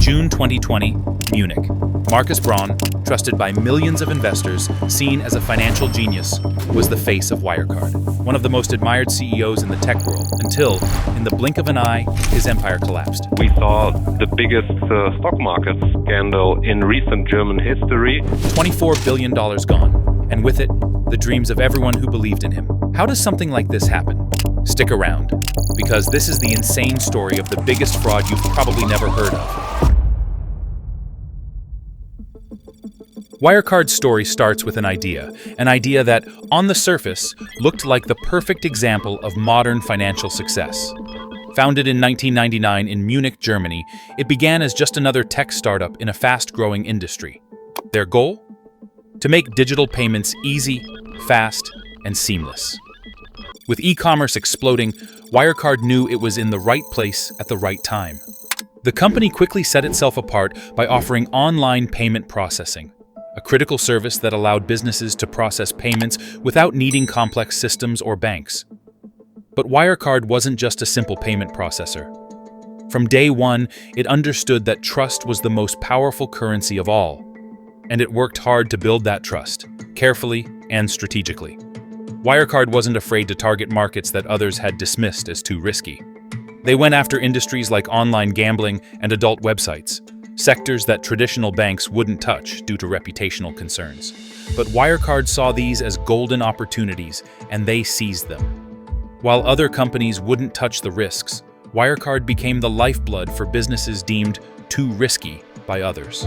June 2020, Munich. Marcus Braun, trusted by millions of investors, seen as a financial genius, was the face of Wirecard, one of the most admired CEOs in the tech world, until, in the blink of an eye, his empire collapsed. We saw the biggest stock market scandal in recent German history. $24 billion gone, and with it, the dreams of everyone who believed in him. How does something like this happen? Stick around, because this is the insane story of the biggest fraud you've probably never heard of. Wirecard's story starts with an idea that, on the surface, looked like the perfect example of modern financial success. Founded in 1999 in Munich, Germany, it began as just another tech startup in a fast-growing industry. Their goal? To make digital payments easy, fast, and seamless. With e-commerce exploding, Wirecard knew it was in the right place at the right time. The company quickly set itself apart by offering online payment processing, a critical service that allowed businesses to process payments without needing complex systems or banks. But Wirecard wasn't just a simple payment processor. From day one, it understood that trust was the most powerful currency of all, and it worked hard to build that trust, carefully and strategically. Wirecard wasn't afraid to target markets that others had dismissed as too risky. They went after industries like online gambling and adult websites, sectors that traditional banks wouldn't touch due to reputational concerns. But Wirecard saw these as golden opportunities, and they seized them. While other companies wouldn't touch the risks, Wirecard became the lifeblood for businesses deemed too risky by others.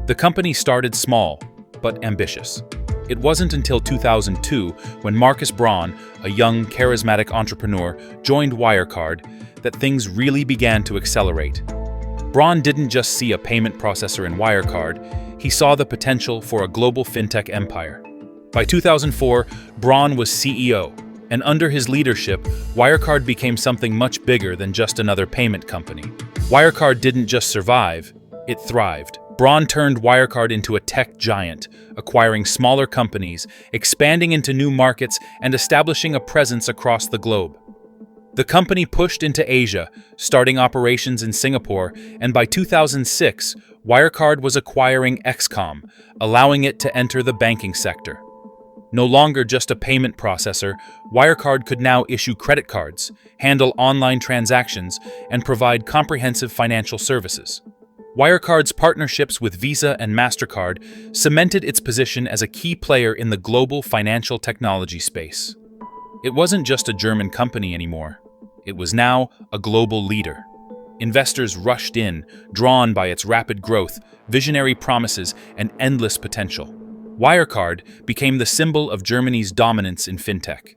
The company started small, but ambitious. It wasn't until 2002, when Marcus Braun, a young, charismatic entrepreneur, joined Wirecard, that things really began to accelerate. Braun didn't just see a payment processor in Wirecard, he saw the potential for a global fintech empire. By 2004, Braun was CEO, and under his leadership, Wirecard became something much bigger than just another payment company. Wirecard didn't just survive, it thrived. Braun turned Wirecard into a tech giant, acquiring smaller companies, expanding into new markets, and establishing a presence across the globe. The company pushed into Asia, starting operations in Singapore, and by 2006, Wirecard was acquiring XCOM, allowing it to enter the banking sector. No longer just a payment processor, Wirecard could now issue credit cards, handle online transactions, and provide comprehensive financial services. Wirecard's partnerships with Visa and MasterCard cemented its position as a key player in the global financial technology space. It wasn't just a German company anymore. It was now a global leader. Investors rushed in, drawn by its rapid growth, visionary promises, and endless potential. Wirecard became the symbol of Germany's dominance in fintech.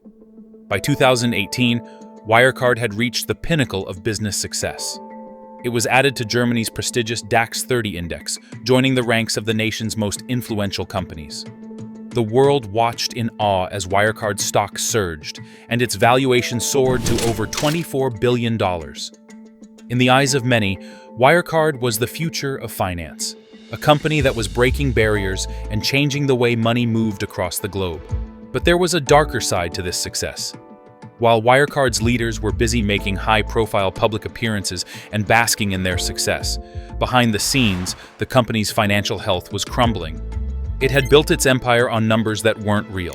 By 2018, Wirecard had reached the pinnacle of business success. It was added to Germany's prestigious DAX 30 index, joining the ranks of the nation's most influential companies. The world watched in awe as Wirecard's stock surged, and its valuation soared to over $24 billion. In the eyes of many, Wirecard was the future of finance, a company that was breaking barriers and changing the way money moved across the globe. But there was a darker side to this success. While Wirecard's leaders were busy making high-profile public appearances and basking in their success, behind the scenes, the company's financial health was crumbling. It had built its empire on numbers that weren't real.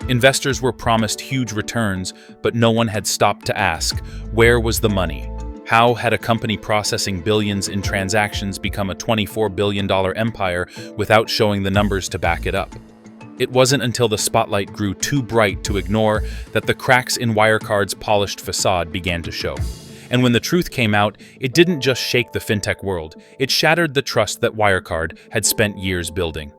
Investors were promised huge returns, but no one had stopped to ask, where was the money? How had a company processing billions in transactions become a $24 billion empire without showing the numbers to back it up? It wasn't until the spotlight grew too bright to ignore that the cracks in Wirecard's polished facade began to show. And when the truth came out, it didn't just shake the fintech world, it shattered the trust that Wirecard had spent years building.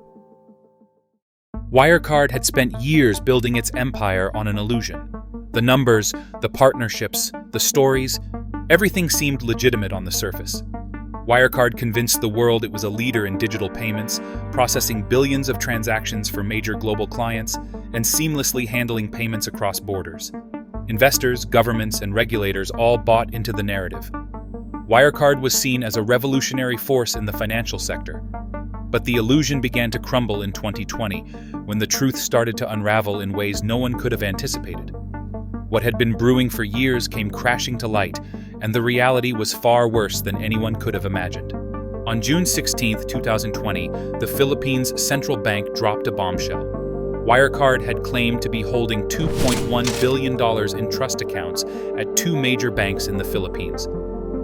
Wirecard had spent years building its empire on an illusion. The numbers, the partnerships, the stories, everything seemed legitimate on the surface. Wirecard convinced the world it was a leader in digital payments, processing billions of transactions for major global clients, and seamlessly handling payments across borders. Investors, governments, and regulators all bought into the narrative. Wirecard was seen as a revolutionary force in the financial sector. But the illusion began to crumble in 2020, when the truth started to unravel in ways no one could have anticipated. What had been brewing for years came crashing to light, and the reality was far worse than anyone could have imagined. On June 16, 2020, the Philippines Central Bank dropped a bombshell. Wirecard had claimed to be holding $2.1 billion in trust accounts at two major banks in the Philippines.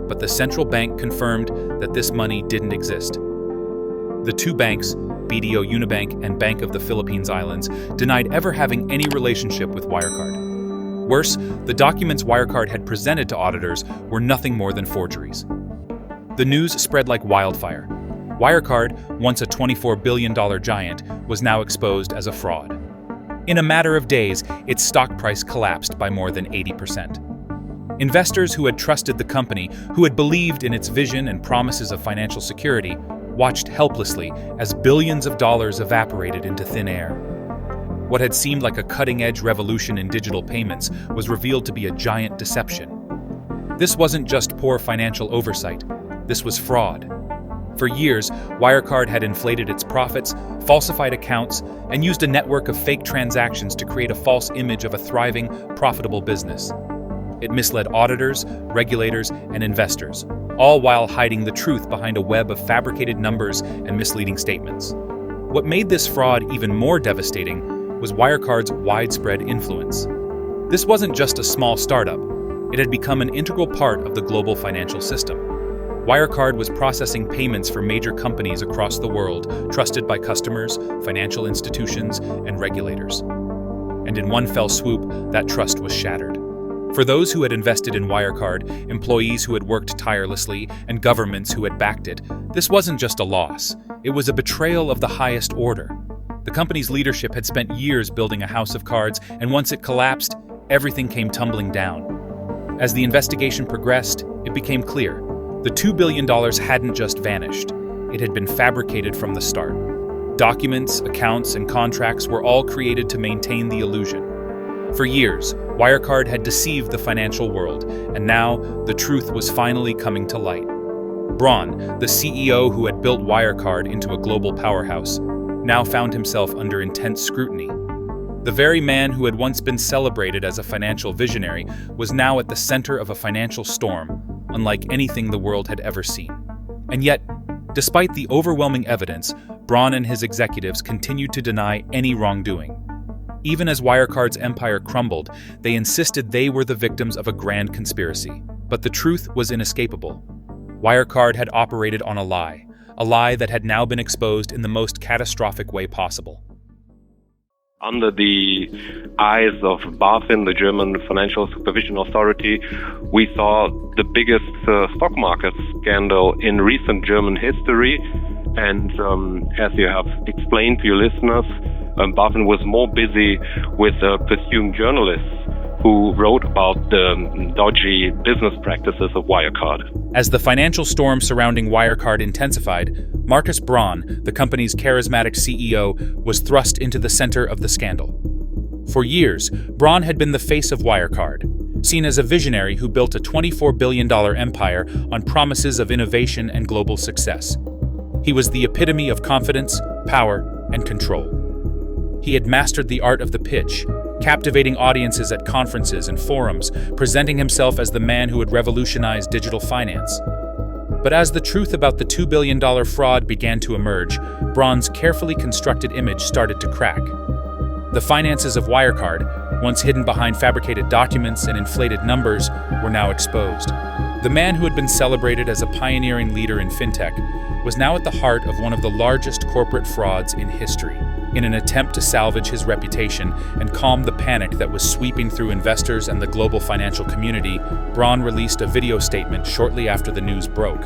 But the central bank confirmed that this money didn't exist. The two banks, BDO Unibank and Bank of the Philippines Islands, denied ever having any relationship with Wirecard. Worse, the documents Wirecard had presented to auditors were nothing more than forgeries. The news spread like wildfire. Wirecard, once a $24 billion giant, was now exposed as a fraud. In a matter of days, its stock price collapsed by more than 80%. Investors who had trusted the company, who had believed in its vision and promises of financial security, watched helplessly as billions of dollars evaporated into thin air. What had seemed like a cutting-edge revolution in digital payments was revealed to be a giant deception. This wasn't just poor financial oversight. This was fraud. For years, Wirecard had inflated its profits, falsified accounts, and used a network of fake transactions to create a false image of a thriving, profitable business. It misled auditors, regulators, and investors, all while hiding the truth behind a web of fabricated numbers and misleading statements. What made this fraud even more devastating was Wirecard's widespread influence. This wasn't just a small startup. It had become an integral part of the global financial system. Wirecard was processing payments for major companies across the world, trusted by customers, financial institutions, and regulators. And in one fell swoop, that trust was shattered. For those who had invested in Wirecard, employees who had worked tirelessly, and governments who had backed it, this wasn't just a loss. It was a betrayal of the highest order. The company's leadership had spent years building a house of cards, and once it collapsed, everything came tumbling down. As the investigation progressed, it became clear. The $2 billion hadn't just vanished. It had been fabricated from the start. Documents, accounts, and contracts were all created to maintain the illusion. For years, Wirecard had deceived the financial world, and now the truth was finally coming to light. Braun, the CEO who had built Wirecard into a global powerhouse, now found himself under intense scrutiny. The very man who had once been celebrated as a financial visionary was now at the center of a financial storm, unlike anything the world had ever seen. And yet, despite the overwhelming evidence, Braun and his executives continued to deny any wrongdoing. Even as Wirecard's empire crumbled, they insisted they were the victims of a grand conspiracy. But the truth was inescapable. Wirecard had operated on a lie that had now been exposed in the most catastrophic way possible. Under the eyes of BaFin, the German Financial Supervision Authority, we saw the biggest stock market scandal in recent German history. And as you have explained to your listeners, BaFin was more busy with pursuing journalists who wrote about the dodgy business practices of Wirecard. As the financial storm surrounding Wirecard intensified, Marcus Braun, the company's charismatic CEO, was thrust into the center of the scandal. For years, Braun had been the face of Wirecard, seen as a visionary who built a $24 billion empire on promises of innovation and global success. He was the epitome of confidence, power, and control. He had mastered the art of the pitch, captivating audiences at conferences and forums, presenting himself as the man who would revolutionize digital finance. But as the truth about the $2 billion fraud began to emerge, Braun's carefully constructed image started to crack. The finances of Wirecard, once hidden behind fabricated documents and inflated numbers, were now exposed. The man who had been celebrated as a pioneering leader in Fintech was now at the heart of one of the largest corporate frauds in history. In an attempt to salvage his reputation and calm the panic that was sweeping through investors and the global financial community, Braun released a video statement shortly after the news broke.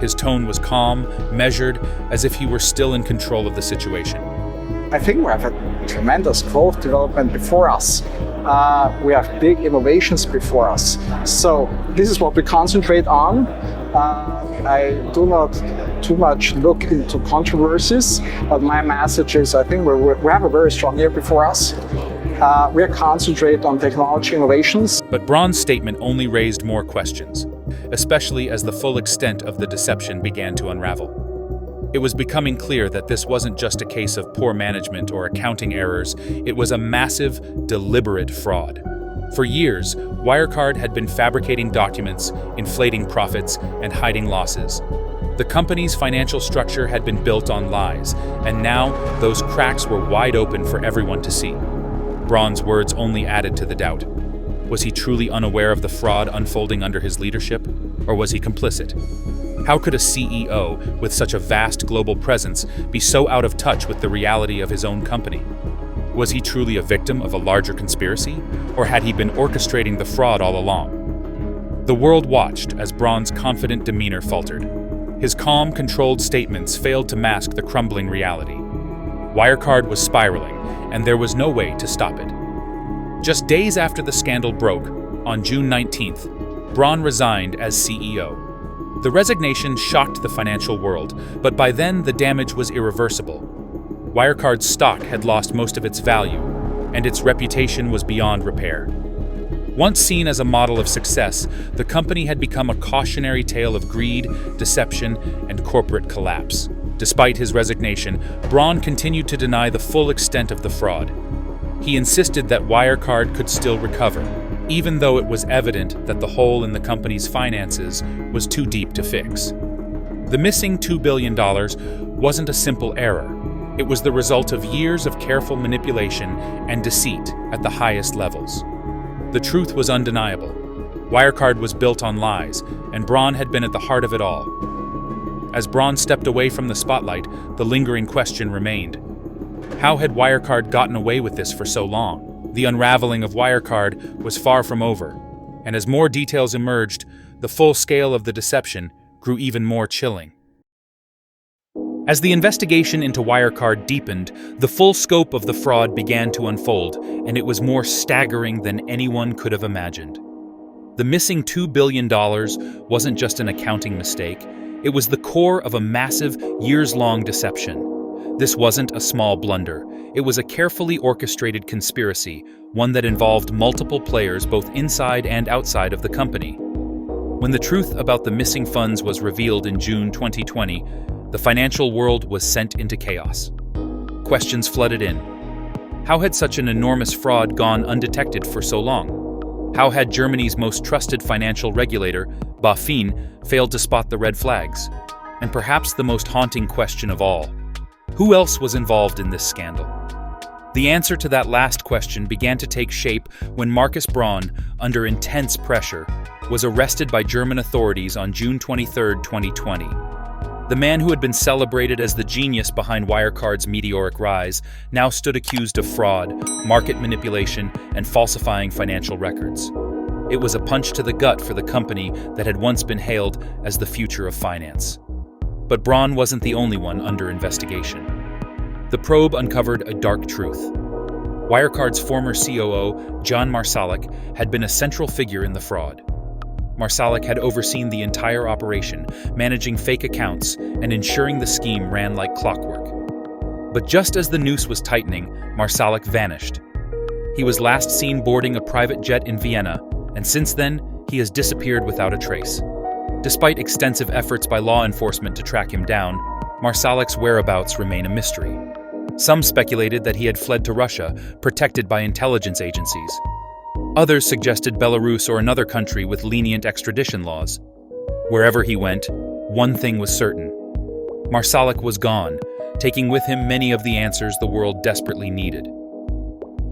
His tone was calm, measured, as if he were still in control of the situation. I think we have a tremendous growth development before us. We have big innovations before us. So this is what we concentrate on. I do not too much look into controversies, but my message is I think we have a very strong year before us. We are concentrated on technology innovations. But Braun's statement only raised more questions, especially as the full extent of the deception began to unravel. It was becoming clear that this wasn't just a case of poor management or accounting errors, it was a massive, deliberate fraud. For years, Wirecard had been fabricating documents, inflating profits, and hiding losses. The company's financial structure had been built on lies, and now those cracks were wide open for everyone to see. Braun's words only added to the doubt. Was he truly unaware of the fraud unfolding under his leadership, or was he complicit? How could a CEO with such a vast global presence be so out of touch with the reality of his own company? Was he truly a victim of a larger conspiracy, or had he been orchestrating the fraud all along? The world watched as Braun's confident demeanor faltered. His calm, controlled statements failed to mask the crumbling reality. Wirecard was spiraling, and there was no way to stop it. Just days after the scandal broke, on June 19th, Braun resigned as CEO. The resignation shocked the financial world, but by then the damage was irreversible. Wirecard's stock had lost most of its value, and its reputation was beyond repair. Once seen as a model of success, the company had become a cautionary tale of greed, deception, and corporate collapse. Despite his resignation, Braun continued to deny the full extent of the fraud. He insisted that Wirecard could still recover, even though it was evident that the hole in the company's finances was too deep to fix. The missing $2 billion wasn't a simple error. It was the result of years of careful manipulation and deceit at the highest levels. The truth was undeniable. Wirecard was built on lies, and Braun had been at the heart of it all. As Braun stepped away from the spotlight, the lingering question remained. How had Wirecard gotten away with this for so long? The unraveling of Wirecard was far from over, and as more details emerged, the full scale of the deception grew even more chilling. As the investigation into Wirecard deepened, the full scope of the fraud began to unfold, and it was more staggering than anyone could have imagined. The missing $2 billion wasn't just an accounting mistake, it was the core of a massive, years-long deception. This wasn't a small blunder, it was a carefully orchestrated conspiracy, one that involved multiple players both inside and outside of the company. When the truth about the missing funds was revealed in June 2020, the financial world was sent into chaos. Questions flooded in. How had such an enormous fraud gone undetected for so long? How had Germany's most trusted financial regulator, BaFin, failed to spot the red flags? And perhaps the most haunting question of all, who else was involved in this scandal? The answer to that last question began to take shape when Marcus Braun, under intense pressure, was arrested by German authorities on June 23, 2020. The man who had been celebrated as the genius behind Wirecard's meteoric rise now stood accused of fraud, market manipulation, and falsifying financial records. It was a punch to the gut for the company that had once been hailed as the future of finance. But Braun wasn't the only one under investigation. The probe uncovered a dark truth. Wirecard's former COO, Jan Marsalek, had been a central figure in the fraud. Marsalek had overseen the entire operation, managing fake accounts and ensuring the scheme ran like clockwork. But just as the noose was tightening, Marsalek vanished. He was last seen boarding a private jet in Vienna, and since then, he has disappeared without a trace. Despite extensive efforts by law enforcement to track him down, Marsalek's whereabouts remain a mystery. Some speculated that he had fled to Russia, protected by intelligence agencies. Others suggested Belarus or another country with lenient extradition laws. Wherever he went, one thing was certain. Marsalek was gone, taking with him many of the answers the world desperately needed.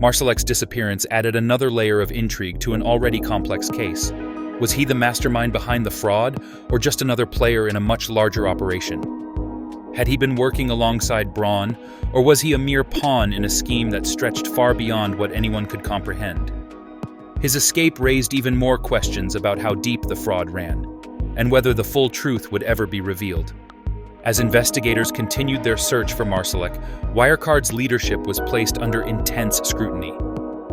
Marsalek's disappearance added another layer of intrigue to an already complex case. Was he the mastermind behind the fraud, or just another player in a much larger operation? Had he been working alongside Braun, or was he a mere pawn in a scheme that stretched far beyond what anyone could comprehend? His escape raised even more questions about how deep the fraud ran, and whether the full truth would ever be revealed. As investigators continued their search for Marsalek, Wirecard's leadership was placed under intense scrutiny.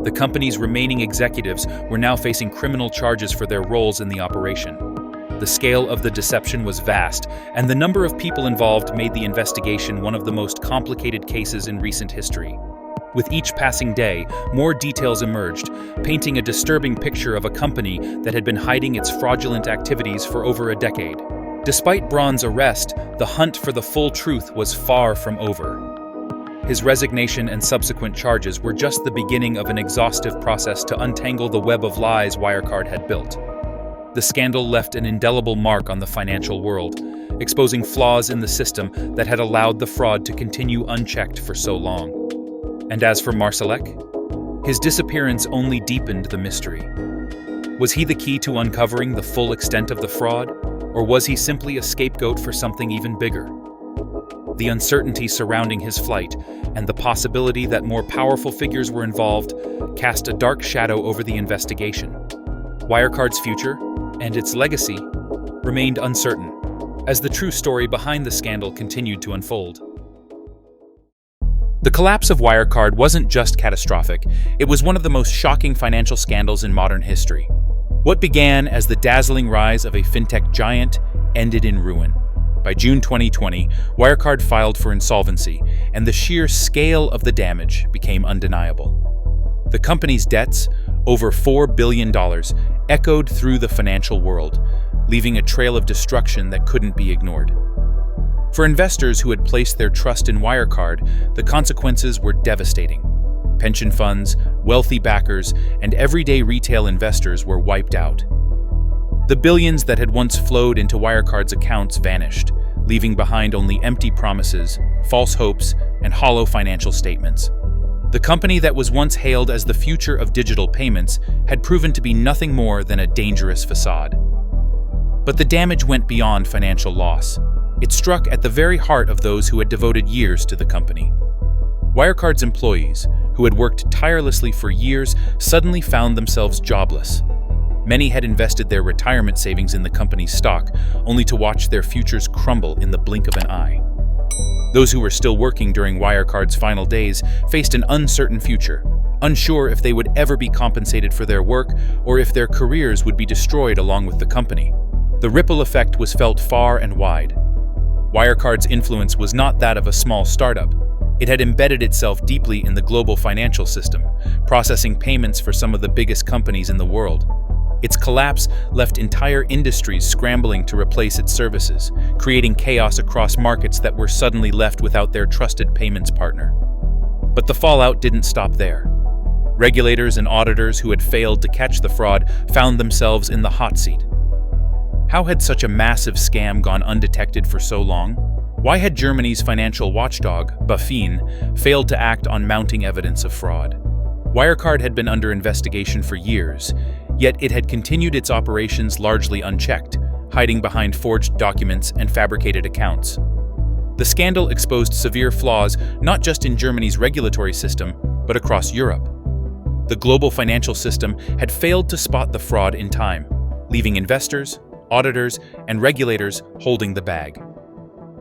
The company's remaining executives were now facing criminal charges for their roles in the operation. The scale of the deception was vast, and the number of people involved made the investigation one of the most complicated cases in recent history. With each passing day, more details emerged, painting a disturbing picture of a company that had been hiding its fraudulent activities for over a decade. Despite Braun's arrest, the hunt for the full truth was far from over. his resignation and subsequent charges were just the beginning of an exhaustive process to untangle the web of lies Wirecard had built. The scandal left an indelible mark on the financial world, exposing flaws in the system that had allowed the fraud to continue unchecked for so long. And as for Marsalek, his disappearance only deepened the mystery. Was he the key to uncovering the full extent of the fraud, or was he simply a scapegoat for something even bigger? The uncertainty surrounding his flight and the possibility that more powerful figures were involved cast a dark shadow over the investigation. Wirecard's future and its legacy remained uncertain as the true story behind the scandal continued to unfold. The collapse of Wirecard wasn't just catastrophic, it was one of the most shocking financial scandals in modern history. What began as the dazzling rise of a fintech giant ended in ruin. By June 2020, Wirecard filed for insolvency, and the sheer scale of the damage became undeniable. The company's debts, over $4 billion, echoed through the financial world, leaving a trail of destruction that couldn't be ignored. For investors who had placed their trust in Wirecard, the consequences were devastating. Pension funds, wealthy backers, and everyday retail investors were wiped out. The billions that had once flowed into Wirecard's accounts vanished, leaving behind only empty promises, false hopes, and hollow financial statements. The company that was once hailed as the future of digital payments had proven to be nothing more than a dangerous facade. But the damage went beyond financial loss. It struck at the very heart of those who had devoted years to the company. Wirecard's employees, who had worked tirelessly for years, suddenly found themselves jobless. Many had invested their retirement savings in the company's stock, only to watch their futures crumble in the blink of an eye. Those who were still working during Wirecard's final days faced an uncertain future, unsure if they would ever be compensated for their work or if their careers would be destroyed along with the company. The ripple effect was felt far and wide. Wirecard's influence was not that of a small startup. It had embedded itself deeply in the global financial system, processing payments for some of the biggest companies in the world. Its collapse left entire industries scrambling to replace its services, creating chaos across markets that were suddenly left without their trusted payments partner. But the fallout didn't stop there. Regulators and auditors who had failed to catch the fraud found themselves in the hot seat. How had such a massive scam gone undetected for so long? Why had Germany's financial watchdog, BaFin, failed to act on mounting evidence of fraud? Wirecard had been under investigation for years, yet it had continued its operations largely unchecked, hiding behind forged documents and fabricated accounts. The scandal exposed severe flaws not just in Germany's regulatory system, but across Europe. The global financial system had failed to spot the fraud in time, leaving investors, auditors, and regulators holding the bag.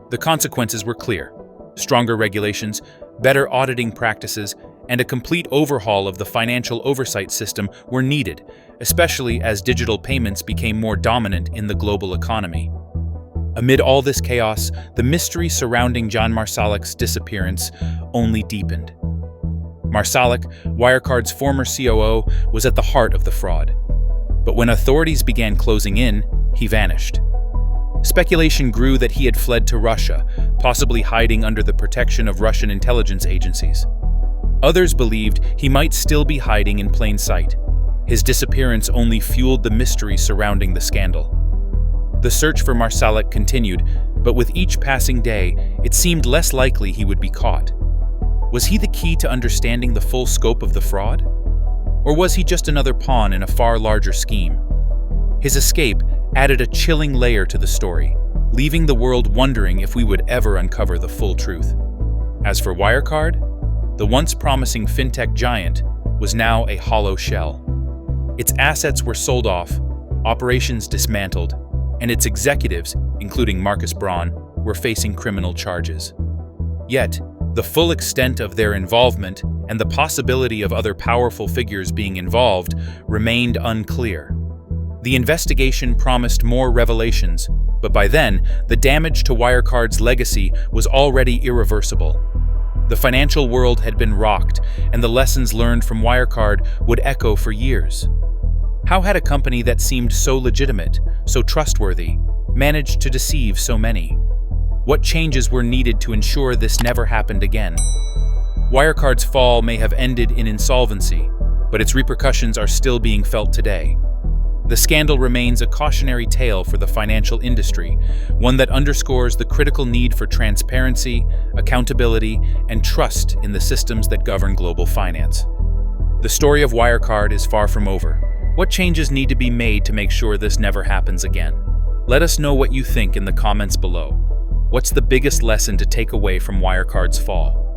The consequences were clear: stronger regulations, better auditing practices, and a complete overhaul of the financial oversight system were needed, especially as digital payments became more dominant in the global economy. Amid all this chaos, the mystery surrounding Jan Marsalek's disappearance only deepened. Marsalek, Wirecard's former COO, was at the heart of the fraud. But when authorities began closing in, he vanished. Speculation grew that he had fled to Russia, possibly hiding under the protection of Russian intelligence agencies. Others believed he might still be hiding in plain sight. His disappearance only fueled the mystery surrounding the scandal. The search for Marsalek continued, but with each passing day, it seemed less likely he would be caught. Was he the key to understanding the full scope of the fraud? Or was he just another pawn in a far larger scheme? His escape added a chilling layer to the story, leaving the world wondering if we would ever uncover the full truth. As for Wirecard, the once promising fintech giant was now a hollow shell. Its assets were sold off, operations dismantled, and its executives, including Marcus Braun, were facing criminal charges. Yet, the full extent of their involvement and the possibility of other powerful figures being involved remained unclear. The investigation promised more revelations, but by then, the damage to Wirecard's legacy was already irreversible. The financial world had been rocked, and the lessons learned from Wirecard would echo for years. How had a company that seemed so legitimate, so trustworthy, managed to deceive so many? What changes were needed to ensure this never happened again? Wirecard's fall may have ended in insolvency, but its repercussions are still being felt today. The scandal remains a cautionary tale for the financial industry, one that underscores the critical need for transparency, accountability, and trust in the systems that govern global finance. The story of Wirecard is far from over. What changes need to be made to make sure this never happens again? Let us know what you think in the comments below. What's the biggest lesson to take away from Wirecard's fall?